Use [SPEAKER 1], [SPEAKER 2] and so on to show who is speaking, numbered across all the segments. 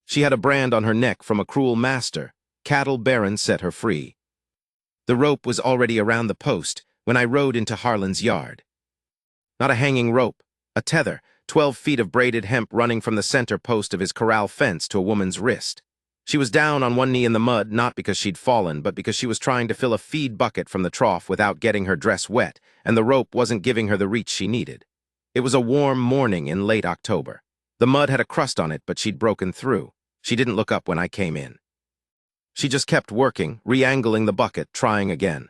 [SPEAKER 1] She had a brand on her neck from a cruel master. Cattle Baron set her free. The rope was already around the post when I rode into Harlan's yard. Not a hanging rope, a tether, 12 feet of braided hemp running from the center post of his corral fence to a woman's wrist. She was down on one knee in the mud, not because she'd fallen, but because she was trying to fill a feed bucket from the trough without getting her dress wet, and the rope wasn't giving her the reach she needed. It was a warm morning in late October. The mud had a crust on it, but she'd broken through. She didn't look up when I came in. She just kept working, re-angling the bucket, trying again.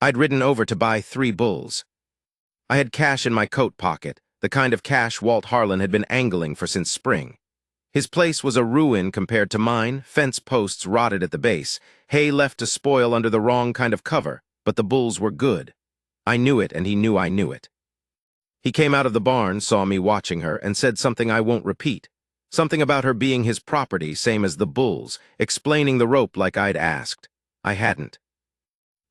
[SPEAKER 1] I'd ridden over to buy 3 bulls. I had cash in my coat pocket, the kind of cash Walt Harlan had been angling for since spring. His place was a ruin compared to mine, fence posts rotted at the base, hay left to spoil under the wrong kind of cover, but the bulls were good. I knew it, and he knew I knew it. He came out of the barn, saw me watching her, and said something I won't repeat. Something about her being his property, same as the bulls, explaining the rope like I'd asked. I hadn't.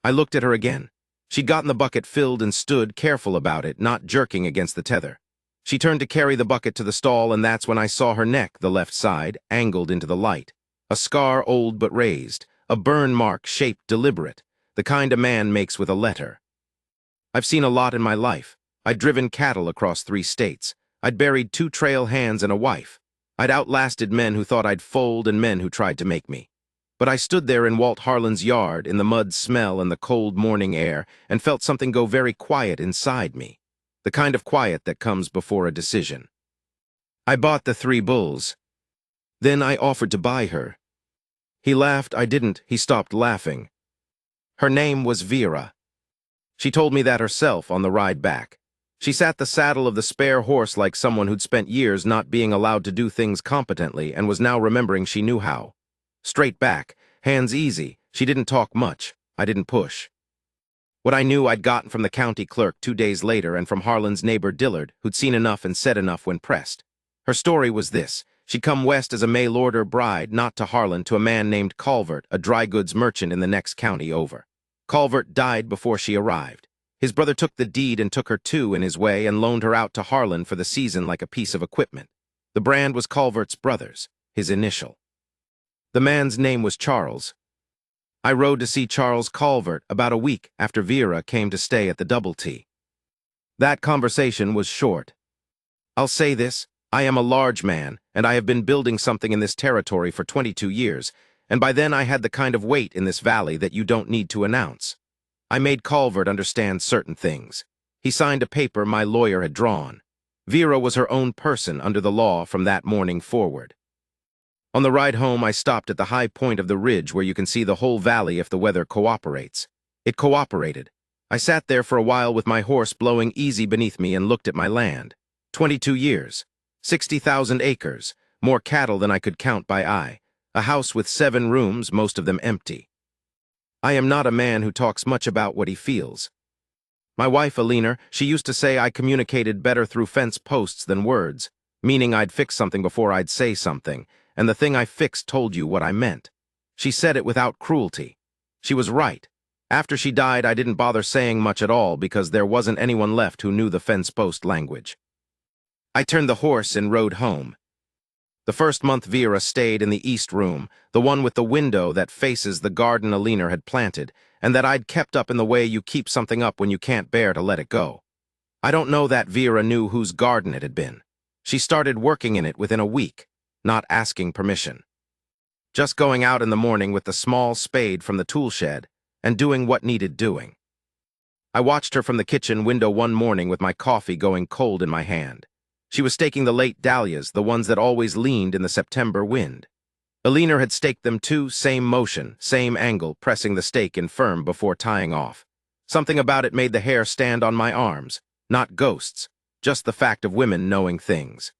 [SPEAKER 1] I looked at her again. She'd gotten the bucket filled and stood, careful about it, not jerking against the tether. She turned to carry the bucket to the stall, and that's when I saw her neck, the left side, angled into the light. A scar old but raised, a burn mark shaped deliberate, the kind a man makes with a letter. I've seen a lot in my life. I'd driven cattle across 3 states. I'd buried 2 trail hands and a wife. I'd outlasted men who thought I'd fold and men who tried to make me. But I stood there in Walt Harlan's yard, in the mud smell and the cold morning air, and felt something go very quiet inside me. The kind of quiet that comes before a decision. I bought the 3 bulls. Then I offered to buy her. He laughed, I didn't, he stopped laughing. Her name was Vera. She told me that herself on the ride back. She sat the saddle of the spare horse like someone who'd spent years not being allowed to do things competently and was now remembering she knew how. Straight back, hands easy, she didn't talk much, I didn't push. What I knew I'd gotten from the county clerk 2 days later and from Harlan's neighbor Dillard, who'd seen enough and said enough when pressed. Her story was this. She'd come west as a mail-order bride, not to Harlan, to a man named Calvert, a dry goods merchant in the next county over. Calvert died before she arrived. His brother took the deed and took her too in his way and loaned her out to Harlan for the season like a piece of equipment. The brand was Calvert's brother's, his initial. The man's name was Charles. I rode to see Charles Calvert about a week after Vera came to stay at the Double T. That conversation was short. I'll say this, I am a large man, and I have been building something in this territory for 22 years, and by then I had the kind of weight in this valley that you don't need to announce. I made Calvert understand certain things. He signed a paper my lawyer had drawn. Vera was her own person under the law from that morning forward. On the ride home, I stopped at the high point of the ridge where you can see the whole valley if the weather cooperates. It cooperated. I sat there for a while with my horse blowing easy beneath me and looked at my land. 22 years, 60,000 acres, more cattle than I could count by eye, a house with 7 rooms, most of them empty. I am not a man who talks much about what he feels. My wife, Alina, she used to say I communicated better through fence posts than words, meaning I'd fix something before I'd say something, and the thing I fixed told you what I meant. She said it without cruelty. She was right. After she died, I didn't bother saying much at all because there wasn't anyone left who knew the fence post language. I turned the horse and rode home. The first month Vera stayed in the east room, the one with the window that faces the garden Alina had planted, and that I'd kept up in the way you keep something up when you can't bear to let it go. I don't know that Vera knew whose garden it had been. She started working in it within a week, not asking permission. Just going out in the morning with the small spade from the tool shed and doing what needed doing. I watched her from the kitchen window one morning with my coffee going cold in my hand. She was staking the late dahlias, the ones that always leaned in the September wind. Alina had staked them too, same motion, same angle, pressing the stake in firm before tying off. Something about it made the hair stand on my arms. Not ghosts, just the fact of women knowing things.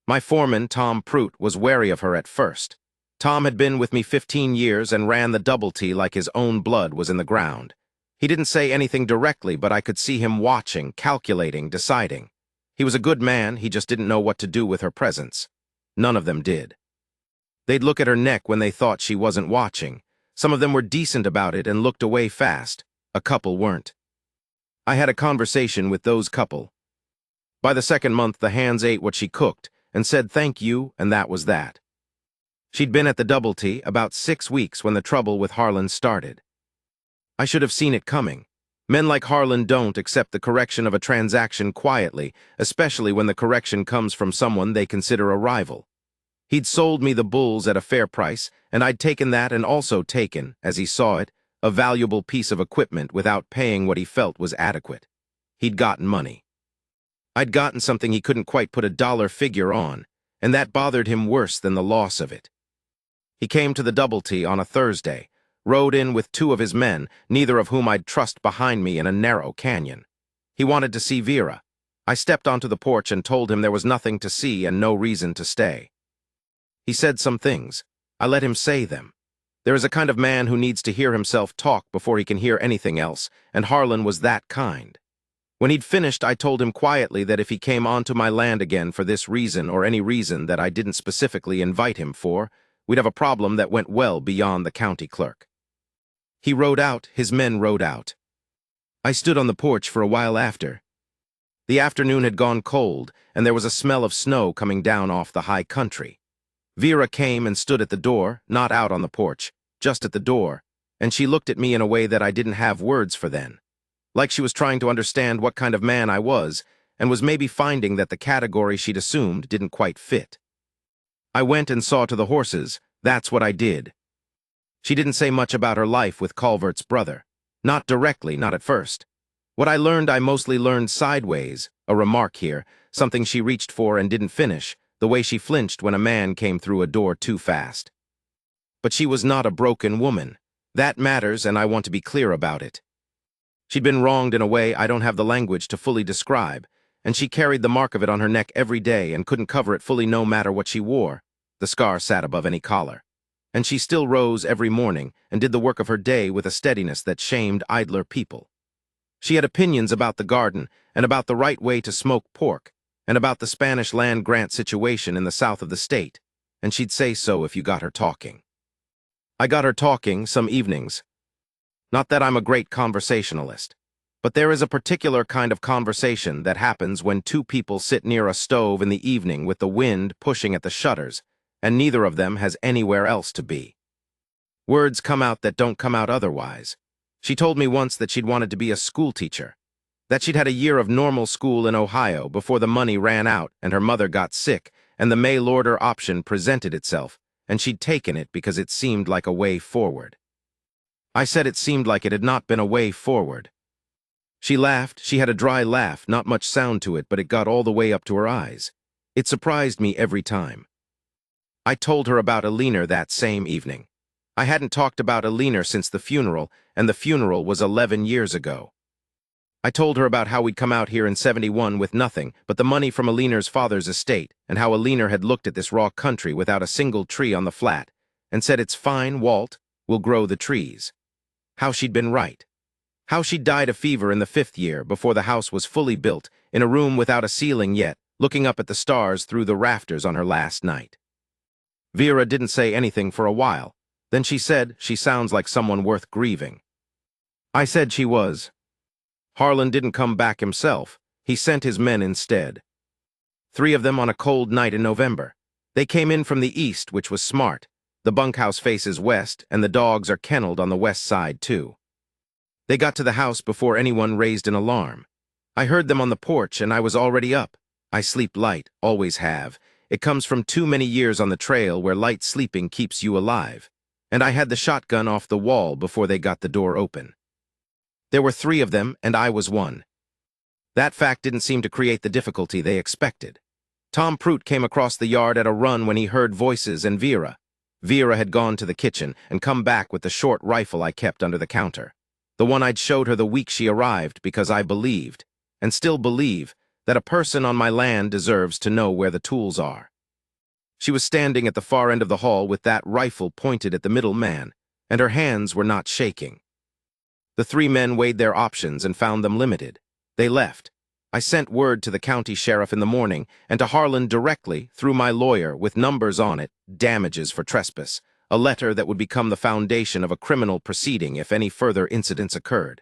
[SPEAKER 1] My foreman, Tom Prout, was wary of her at first. Tom had been with me 15 years and ran the Double T like his own blood was in the ground. He didn't say anything directly, but I could see him watching, calculating, deciding. He was a good man, he just didn't know what to do with her presence. None of them did. They'd look at her neck when they thought she wasn't watching. Some of them were decent about it and looked away fast. A couple weren't. I had a conversation with those couple. By the second month, the hands ate what she cooked and said thank you, and that was that. She'd been at the Double T about 6 weeks when the trouble with Harlan started. I should have seen it coming. Men like Harlan don't accept the correction of a transaction quietly, especially when the correction comes from someone they consider a rival. He'd sold me the bulls at a fair price, and I'd taken that and also taken, as he saw it, a valuable piece of equipment without paying what he felt was adequate. He'd gotten money. I'd gotten something he couldn't quite put a dollar figure on, and that bothered him worse than the loss of it. He came to the Double T on a Thursday, rode in with 2 of his men, neither of whom I'd trust behind me in a narrow canyon. He wanted to see Vera. I stepped onto the porch and told him there was nothing to see and no reason to stay. He said some things. I let him say them. There is a kind of man who needs to hear himself talk before he can hear anything else, and Harlan was that kind. When he'd finished, I told him quietly that if he came onto my land again for this reason or any reason that I didn't specifically invite him for, we'd have a problem that went well beyond the county clerk. He rode out, his men rode out. I stood on the porch for a while after. The afternoon had gone cold, and there was a smell of snow coming down off the high country. Vera came and stood at the door, not out on the porch, just at the door, and she looked at me in a way that I didn't have words for then. Like she was trying to understand what kind of man I was, and was maybe finding that the category she'd assumed didn't quite fit. I went and saw to the horses. That's what I did. She didn't say much about her life with Calvert's brother. Not directly, not at first. What I learned, I mostly learned sideways, a remark here, something she reached for and didn't finish, the way she flinched when a man came through a door too fast. But she was not a broken woman. That matters, and I want to be clear about it. She'd been wronged in a way I don't have the language to fully describe, and she carried the mark of it on her neck every day and couldn't cover it fully no matter what she wore. The scar sat above any collar. And she still rose every morning and did the work of her day with a steadiness that shamed idler people. She had opinions about the garden and about the right way to smoke pork and about the Spanish land grant situation in the south of the state, and she'd say so if you got her talking. I got her talking some evenings. Not that I'm a great conversationalist, but there is a particular kind of conversation that happens when 2 people sit near a stove in the evening with the wind pushing at the shutters, and neither of them has anywhere else to be. Words come out that don't come out otherwise. She told me once that she'd wanted to be a school teacher, that she'd had a year of normal school in Ohio before the money ran out and her mother got sick and the mail-order option presented itself, and she'd taken it because it seemed like a way forward. I said it seemed like it had not been a way forward. She laughed. She had a dry laugh, not much sound to it, but it got all the way up to her eyes. It surprised me every time. I told her about Alina that same evening. I hadn't talked about Alina since the funeral, and the funeral was 11 years ago. I told her about how we'd come out here in '71 with nothing but the money from Alina's father's estate, and how Alina had looked at this raw country without a single tree on the flat, and said, "It's fine, Walt, we'll grow the trees." How she'd been right. How she'd died of fever in the 5th year before the house was fully built, in a room without a ceiling yet, looking up at the stars through the rafters on her last night. Vera didn't say anything for a while. Then she said, "She sounds like someone worth grieving." I said she was. Harlan didn't come back himself. He sent his men instead. 3 of them on a cold night in November. They came in from the east, which was smart. The bunkhouse faces west, and the dogs are kenneled on the west side, too. They got to the house before anyone raised an alarm. I heard them on the porch, and I was already up. I sleep light, always have. It comes from too many years on the trail where light sleeping keeps you alive. And I had the shotgun off the wall before they got the door open. There were 3 of them, and I was one. That fact didn't seem to create the difficulty they expected. Tom Prout came across the yard at a run when he heard voices and Vera. Vera had gone to the kitchen and come back with the short rifle I kept under the counter. The one I'd showed her the week she arrived because I believed, and still believe, that a person on my land deserves to know where the tools are. She was standing at the far end of the hall with that rifle pointed at the middle man, and her hands were not shaking. The 3 men weighed their options and found them limited. They left. I sent word to the county sheriff in the morning and to Harlan directly through my lawyer with numbers on it, damages for trespass, a letter that would become the foundation of a criminal proceeding if any further incidents occurred.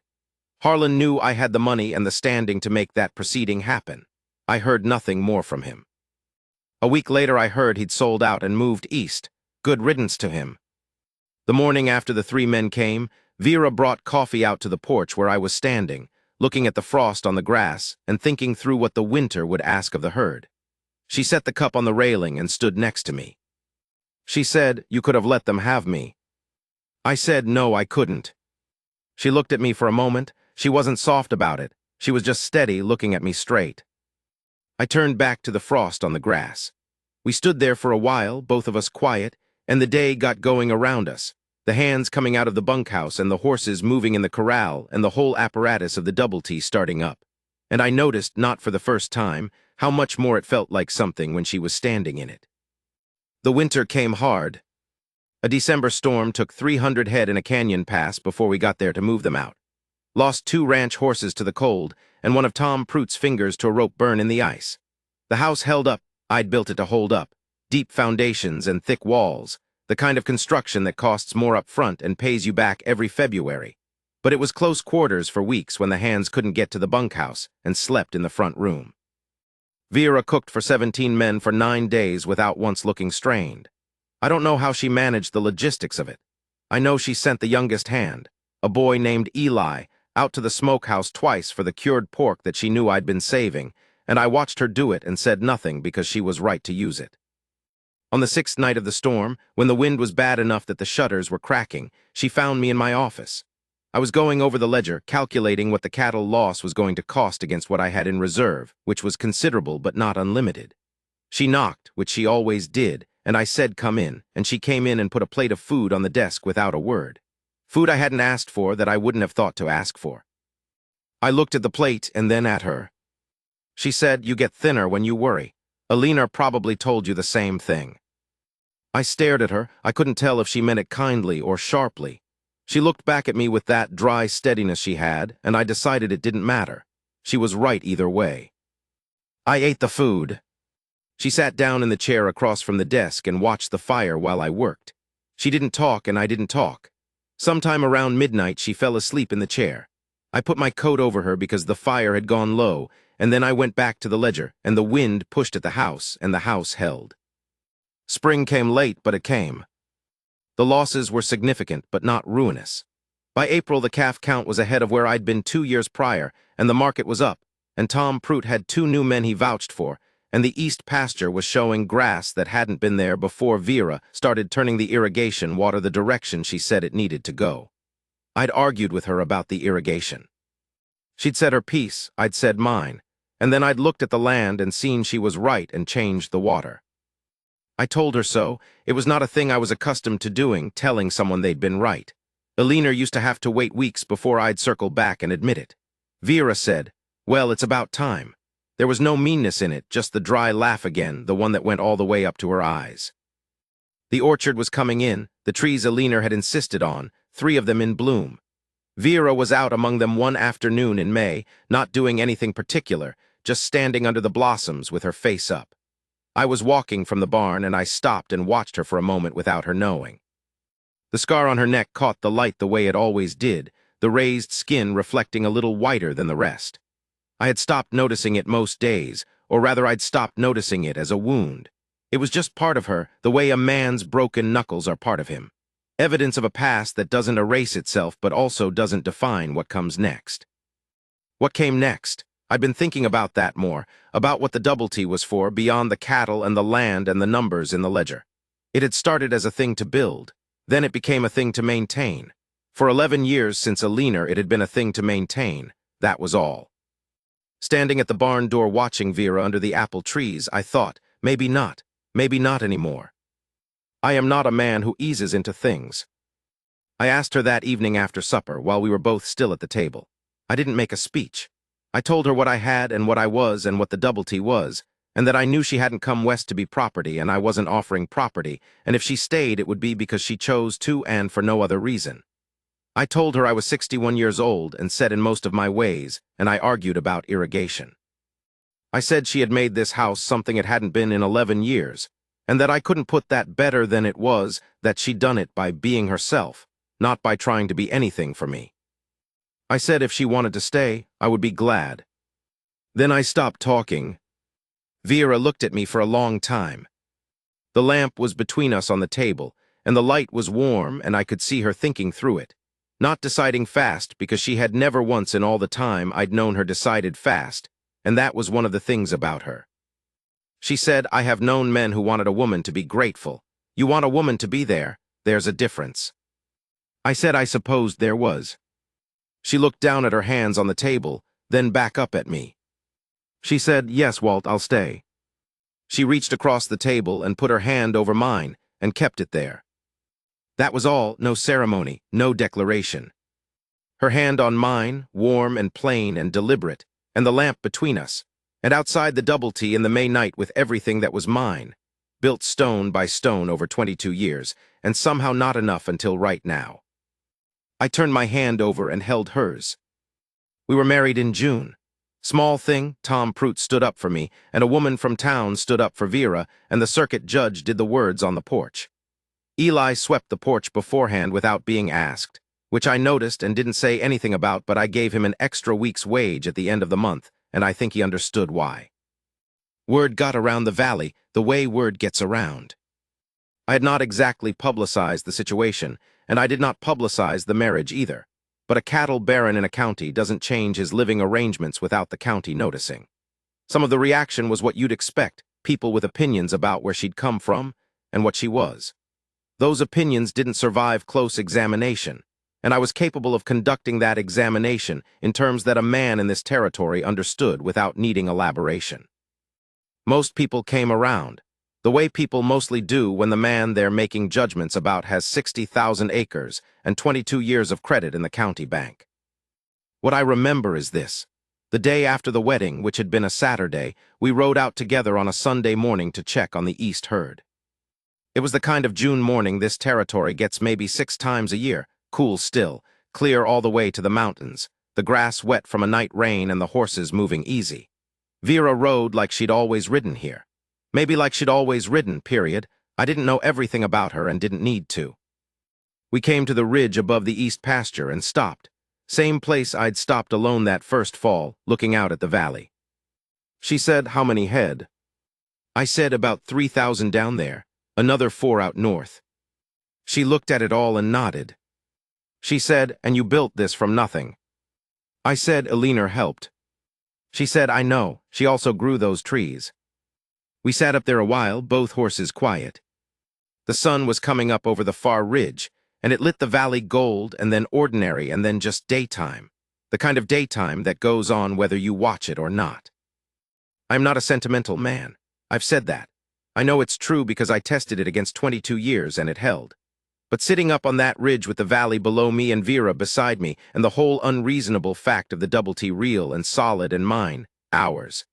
[SPEAKER 1] Harlan knew I had the money and the standing to make that proceeding happen. I heard nothing more from him. A week later I heard he'd sold out and moved east. Good riddance to him. The morning after the three men came, Vera brought coffee out to the porch where I was standing, looking at the frost on the grass and thinking through what the winter would ask of the herd. She set the cup on the railing and stood next to me. She said, "You could have let them have me." I said, "No, I couldn't." She looked at me for a moment. She wasn't soft about it. She was just steady, looking at me straight. I turned back to the frost on the grass. We stood there for a while, both of us quiet, and the day got going around us, the hands coming out of the bunkhouse and the horses moving in the corral and the whole apparatus of the double T starting up. And I noticed, not for the first time, how much more it felt like something when she was standing in it. The winter came hard. A December storm took 300 head in a canyon pass before we got there to move them out. Lost 2 ranch horses to the cold, and one of Tom Pruitt's fingers to a rope burn in the ice. The house held up. I'd built it to hold up. Deep foundations and thick walls, the kind of construction that costs more up front and pays you back every February. But it was close quarters for weeks when the hands couldn't get to the bunkhouse and slept in the front room. Vera cooked for 17 men for 9 days without once looking strained. I don't know how she managed the logistics of it. I know she sent the youngest hand, a boy named Eli, out to the smokehouse twice for the cured pork that she knew I'd been saving, and I watched her do it and said nothing because she was right to use it. On the 6th night of the storm, when the wind was bad enough that the shutters were cracking, she found me in my office. I was going over the ledger, calculating what the cattle loss was going to cost against what I had in reserve, which was considerable but not unlimited. She knocked, which she always did, and I said come in, and she came in and put a plate of food on the desk without a word. Food I hadn't asked for that I wouldn't have thought to ask for. I looked at the plate and then at her. She said, "You get thinner when you worry. Alina probably told you the same thing." I stared at her. I couldn't tell if she meant it kindly or sharply. She looked back at me with that dry steadiness she had, and I decided it didn't matter. She was right either way. I ate the food. She sat down in the chair across from the desk and watched the fire while I worked. She didn't talk and I didn't talk. Sometime around midnight, she fell asleep in the chair. I put my coat over her because the fire had gone low, and then I went back to the ledger, and the wind pushed at the house, and the house held. Spring came late, but it came. The losses were significant, but not ruinous. By April, the calf count was ahead of where I'd been 2 years prior, and the market was up, and Tom Pruitt had 2 new men he vouched for, and the east pasture was showing grass that hadn't been there before Vera started turning the irrigation water the direction she said it needed to go. I'd argued with her about the irrigation. She'd said her piece, I'd said mine, and then I'd looked at the land and seen she was right and changed the water. I told her so. It was not a thing I was accustomed to doing, telling someone they'd been right. Alina used to have to wait weeks before I'd circle back and admit it. Vera said, "Well, it's about time." There was no meanness in it, just the dry laugh again, the one that went all the way up to her eyes. The orchard was coming in, the trees Alina had insisted on, 3 of them in bloom. Vera was out among them one afternoon in May, not doing anything particular, just standing under the blossoms with her face up. I was walking from the barn, and I stopped and watched her for a moment without her knowing. The scar on her neck caught the light the way it always did, the raised skin reflecting a little whiter than the rest. I had stopped noticing it most days, or rather I'd stopped noticing it as a wound. It was just part of her, the way a man's broken knuckles are part of him. Evidence of a past that doesn't erase itself but also doesn't define what comes next. What came next? I'd been thinking about that more, about what the double T was for beyond the cattle and the land and the numbers in the ledger. It had started as a thing to build. Then it became a thing to maintain. For 11 years since Alina, it had been a thing to maintain. That was all. Standing at the barn door watching Vera under the apple trees, I thought, maybe not anymore. I am not a man who eases into things. I asked her that evening after supper, while we were both still at the table. I didn't make a speech. I told her what I had and what I was and what the double T was, and that I knew she hadn't come west to be property and I wasn't offering property, and if she stayed it would be because she chose to and for no other reason. I told her I was 61 years old and set in most of my ways, and I argued about irrigation. I said she had made this house something it hadn't been in 11 years, and that I couldn't put that better than it was, that she'd done it by being herself, not by trying to be anything for me. I said if she wanted to stay, I would be glad. Then I stopped talking. Vera looked at me for a long time. The lamp was between us on the table, and the light was warm, and I could see her thinking through it. Not deciding fast, because she had never once in all the time I'd known her decided fast, and that was one of the things about her. She said, "I have known men who wanted a woman to be grateful. You want a woman to be there. There's a difference." I said I supposed there was. She looked down at her hands on the table, then back up at me. She said, "Yes, Walt, I'll stay." She reached across the table and put her hand over mine and kept it there. That was all, no ceremony, no declaration. Her hand on mine, warm and plain and deliberate, and the lamp between us, and outside the double T in the May night with everything that was mine, built stone by stone over 22 years, and somehow not enough until right now. I turned my hand over and held hers. We were married in June. Small thing, Tom Prout stood up for me, and a woman from town stood up for Vera, and the circuit judge did the words on the porch. Eli swept the porch beforehand without being asked, which I noticed and didn't say anything about, but I gave him an extra week's wage at the end of the month, and I think he understood why. Word got around the valley the way word gets around. I had not exactly publicized the situation, and I did not publicize the marriage either. But a cattle baron in a county doesn't change his living arrangements without the county noticing. Some of the reaction was what you'd expect, people with opinions about where she'd come from and what she was. Those opinions didn't survive close examination, and I was capable of conducting that examination in terms that a man in this territory understood without needing elaboration. Most people came around, the way people mostly do when the man they're making judgments about has 60,000 acres and 22 years of credit in the county bank. What I remember is this. The day after the wedding, which had been a Saturday, we rode out together on a Sunday morning to check on the east herd. It was the kind of June morning this territory gets maybe 6 times a year, cool still, clear all the way to the mountains, the grass wet from a night rain and the horses moving easy. Vera rode like she'd always ridden here. Maybe like she'd always ridden, period. I didn't know everything about her and didn't need to. We came to the ridge above the east pasture and stopped. Same place I'd stopped alone that first fall, looking out at the valley. She said, "How many head?" I said, "About 3,000 down there, another 4 out north." She looked at it all and nodded. She said, "And you built this from nothing?" I said, "Eleanor helped." She said, "I know, she also grew those trees." We sat up there a while, both horses quiet. The sun was coming up over the far ridge, and it lit the valley gold and then ordinary and then just daytime, the kind of daytime that goes on whether you watch it or not. I'm not a sentimental man. I've said that. I know it's true because I tested it against 22 years and it held. But sitting up on that ridge with the valley below me and Vera beside me and the whole unreasonable fact of the double T real and solid and mine, ours,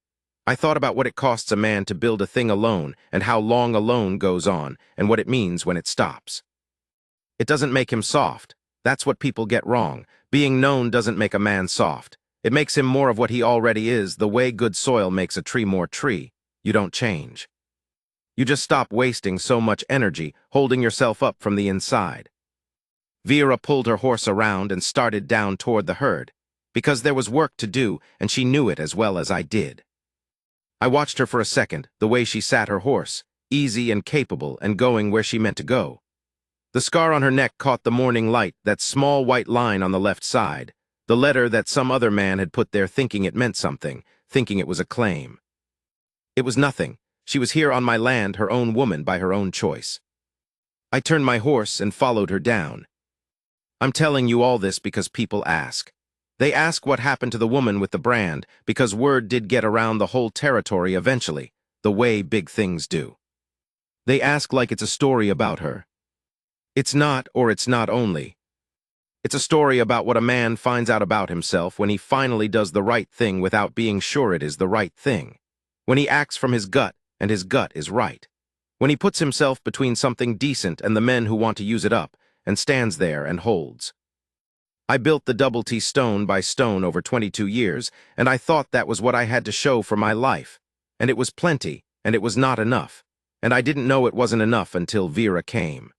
[SPEAKER 1] I thought about what it costs a man to build a thing alone and how long alone goes on and what it means when it stops. It doesn't make him soft. That's what people get wrong. Being known doesn't make a man soft. It makes him more of what he already is, the way good soil makes a tree more tree. You don't change. You just stop wasting so much energy holding yourself up from the inside. Vera pulled her horse around and started down toward the herd, because there was work to do and she knew it as well as I did. I watched her for a second, the way she sat her horse, easy and capable and going where she meant to go. The scar on her neck caught the morning light, that small white line on the left side, the letter that some other man had put there thinking it meant something, thinking it was a claim. It was nothing. She was here on my land, her own woman by her own choice. I turned my horse and followed her down. I'm telling you all this because people ask. They ask what happened to the woman with the brand, because word did get around the whole territory eventually, the way big things do. They ask like it's a story about her. It's not, or it's not only. It's a story about what a man finds out about himself when he finally does the right thing without being sure it is the right thing. When he acts from his gut, and his gut is right. When he puts himself between something decent and the men who want to use it up, and stands there and holds. I built the double T stone by stone over 22 years, and I thought that was what I had to show for my life. And it was plenty, and it was not enough. And I didn't know it wasn't enough until Vera came.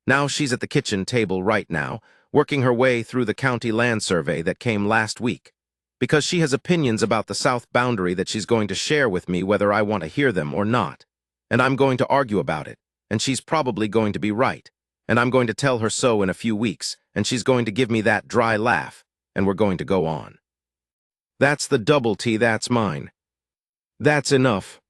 [SPEAKER 1] Now she's at the kitchen table right now, working her way through the county land survey that came last week, because she has opinions about the south boundary that she's going to share with me whether I want to hear them or not. and I'm going to argue about it, and she's probably going to be right, and I'm going to tell her so in a few weeks, and she's going to give me that dry laugh, and we're going to go on. That's the double T, that's mine. That's enough.